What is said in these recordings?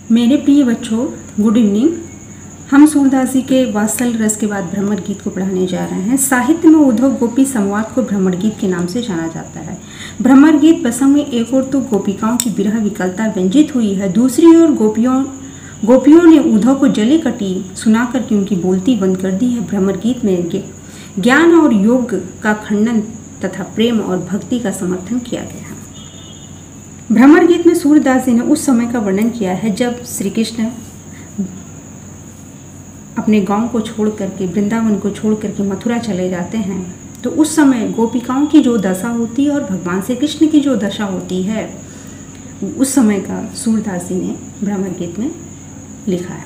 मेरे प्रिय बच्चों, गुड इवनिंग। हम सूरदास जी के वात्सल रस के बाद भ्रमर गीत को पढ़ाने जा रहे हैं। साहित्य में उद्धव गोपी संवाद को भ्रमर गीत के नाम से जाना जाता है। भ्रमर गीत प्रसंग में एक ओर तो गोपिकाओं की विरह विकलता व्यंजित हुई है, दूसरी ओर गोपियों ने उद्धव को जली कटी सुनाकर के उनकी बोलती बंद कर दी है। भ्रमर गीत में ज्ञान और योग का खंडन तथा प्रेम और भक्ति का समर्थन किया गया है। भ्रमर गीत में सूरदास जी ने उस समय का वर्णन किया है जब श्री कृष्ण अपने गांव को छोड़ करके, वृंदावन को छोड़ करके मथुरा चले जाते हैं, तो उस समय गोपिकाओं की जो दशा होती है और भगवान श्री कृष्ण की जो दशा होती है, उस समय का सूरदास जी ने भ्रमर गीत में लिखा है।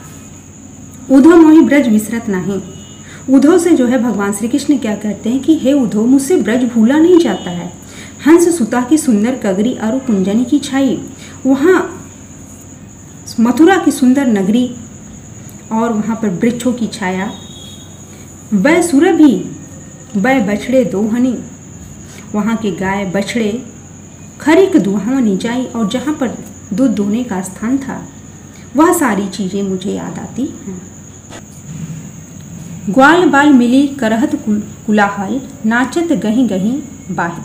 उद्धव मोहि ब्रज विसरत नहीं। उद्धव से जो है भगवान श्री कृष्ण क्या कहते हैं कि हे उद्धव, मुझसे ब्रज भूला नहीं जाता है। हंस सुता की सुंदर कगरी अरु कुंजनी की छाई, वहाँ मथुरा की सुंदर नगरी और वहाँ पर वृक्षों की छाया, वह सुरभि वह बछड़े दोहनी, वहाँ के गाय बछड़े खरीक दुहावनी जाई, और जहाँ पर दूध दोहने का स्थान था, वह सारी चीज़ें मुझे याद आती हैं। ग्वाल बाल मिली करहत कुलाहल, नाचत गही गही बाही।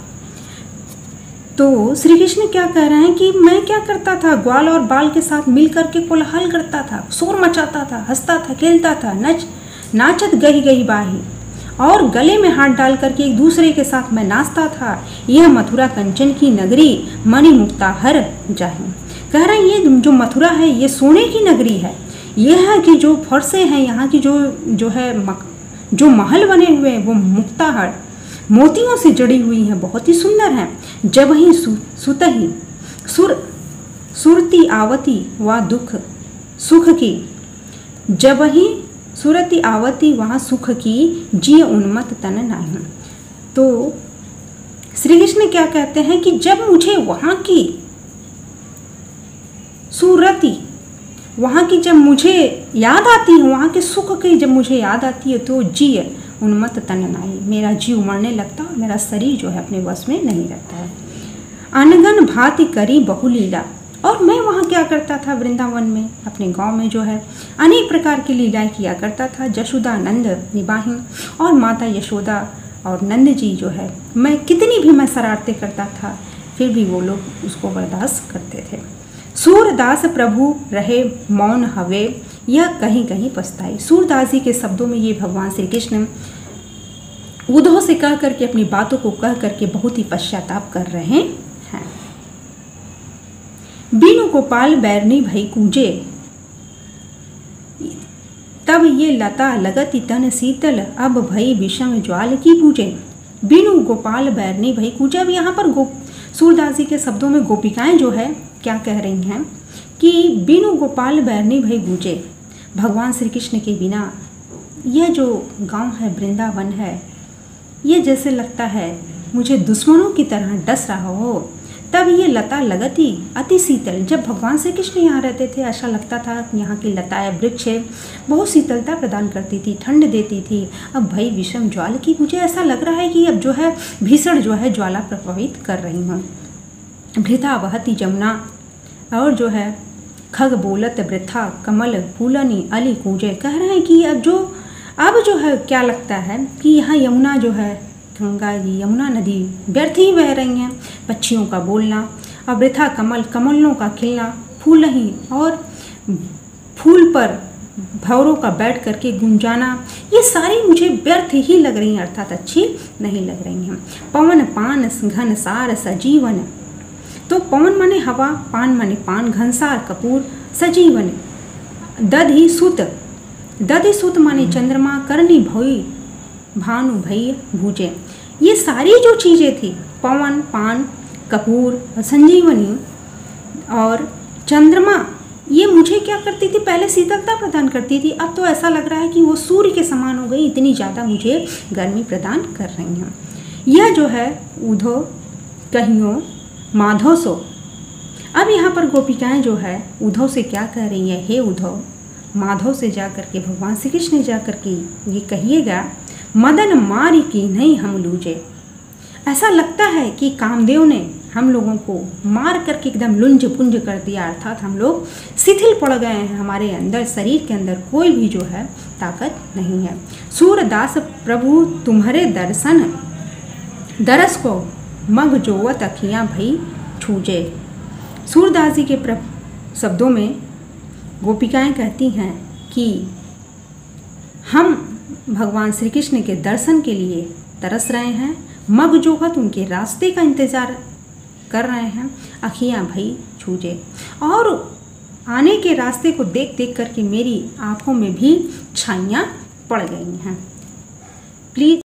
तो श्री कृष्ण क्या कह रहे हैं कि मैं क्या करता था, ग्वाल और बाल के साथ मिल करके कोलाहल करता था, शोर मचाता था, हंसता था, खेलता था, नाचत गही गही बाही, और गले में हाथ डाल करके एक दूसरे के साथ मैं नाचता था। यह मथुरा कंचन की नगरी मणि मुक्ता हर जाही। कह रहे हैं ये जो मथुरा है ये सोने की नगरी है। यह है कि जो फर्शें हैं यहाँ की जो महल बने हुए हैं वो मुक्ताहर मोतियों से जड़ी हुई हैं, बहुत ही सुंदर हैं। जब ही सुतही सुरती आवती व दुख सुख की, जब ही सुरती आवती वहाँ सुख की, जी उन्मत्त तन नाही। तो श्री कृष्ण क्या कहते हैं कि जब मुझे वहाँ की सुरती, वहाँ की जब मुझे याद आती है, वहाँ के सुख की जब मुझे याद आती है, तो जी उन्मत्त तन नाही, मेरा जी उमड़ने लगता और मेरा शरीर जो है अपने वश में नहीं रहता है। अनगन भांति करी बहुलीला, और मैं वहाँ क्या करता था, वृंदावन में अपने गांव में जो है अनेक प्रकार की लीलाएं किया करता था। जशोदा नंद निबाही और माता यशोदा और नंद जी जो है, मैं कितनी भी मैं शरारतें करता था, फिर भी वो लोग उसको बर्दाश्त करते थे। सूरदास प्रभु रहे मौन हवे, यह कहीं कहीं पछताई। सूरदास जी के शब्दों में ये भगवान श्री कृष्ण उद्धव से कह करके, अपनी बातों को कह करके बहुत ही पश्चाताप कर रहे हैं। बीनु गोपाल बैरनी भई कूजे, तब ये लता लगती तन शीतल, अब भई विषम ज्वाल की पूजे। बीनु गोपाल बैरनी भई कूजे। अब यहाँ पर सूरदास जी के शब्दों में गोपिकाएं जो है क्या कह रही हैं कि बीनु गोपाल बैरनी भई गूंजे, भगवान श्री कृष्ण के बिना यह जो गांव है, वृंदावन है, ये जैसे लगता है मुझे दुश्मनों की तरह डस रहा हो। तब ये लता लगती अति शीतल, जब भगवान श्री कृष्ण यहाँ रहते थे ऐसा लगता था यहाँ की लताएं, वृक्ष बहुत शीतलता प्रदान करती थी, ठंड देती थी। अब भई विषम ज्वाल की, मुझे ऐसा लग रहा है कि अब जो है भीषण जो है ज्वाला प्रभावित कर रही हूँ। भृथा वहती जमुना, और जो है खग बोलत वृथा कमल फूलनी अली कूजे। कह रहे हैं कि अब जो है क्या लगता है कि यहाँ यमुना जो है, गंगा जी यमुना नदी व्यर्थ ही बह रही हैं। पक्षियों का बोलना और वृथा कमलों का खिलना, फूल ही और फूल पर भंवरों का बैठ करके गुंजाना, ये सारी मुझे व्यर्थ ही लग रही हैं, अर्थात अच्छी नहीं लग रही हैं। पवन पान घन सार सजीवन, तो पवन माने हवा, पान माने पान, घनसार कपूर, सजीवन दधि सुत माने चंद्रमा, करनी भई भानु भई भूजे। ये सारी जो चीज़ें थी, पवन, पान, कपूर, संजीवनी और चंद्रमा, ये मुझे क्या करती थी, पहले शीतलता प्रदान करती थी, अब तो ऐसा लग रहा है कि वो सूर्य के समान हो गई, इतनी ज़्यादा मुझे गर्मी प्रदान कर रही हैं। यह जो है उद्धव कहियो माधव सो। अब यहाँ पर गोपिकाएं जो है उद्धव से क्या कह रही है, हे उद्धव, माधव से जा कर के, भगवान श्री कृष्ण जा कर के ये कहिएगा, मदन मारी की नहीं हम लूजे। ऐसा लगता है कि कामदेव ने हम लोगों को मार करके एकदम लुंज पुंज कर दिया, अर्थात हम लोग शिथिल पड़ गए हैं, हमारे अंदर शरीर के अंदर कोई भी जो है ताकत नहीं है। सूरदास प्रभु तुम्हारे दरस को मग जोवत अखियाँ भई छूजे। सूरदास जी के शब्दों में गोपिकाएं कहती हैं कि हम भगवान श्री कृष्ण के दर्शन के लिए तरस रहे हैं, मग जोहत उनके रास्ते का इंतज़ार कर रहे हैं, अखियाँ भई छूजे। और आने के रास्ते को देख देख करके मेरी आँखों में भी छाइयाँ पड़ गई हैं। प्लीज़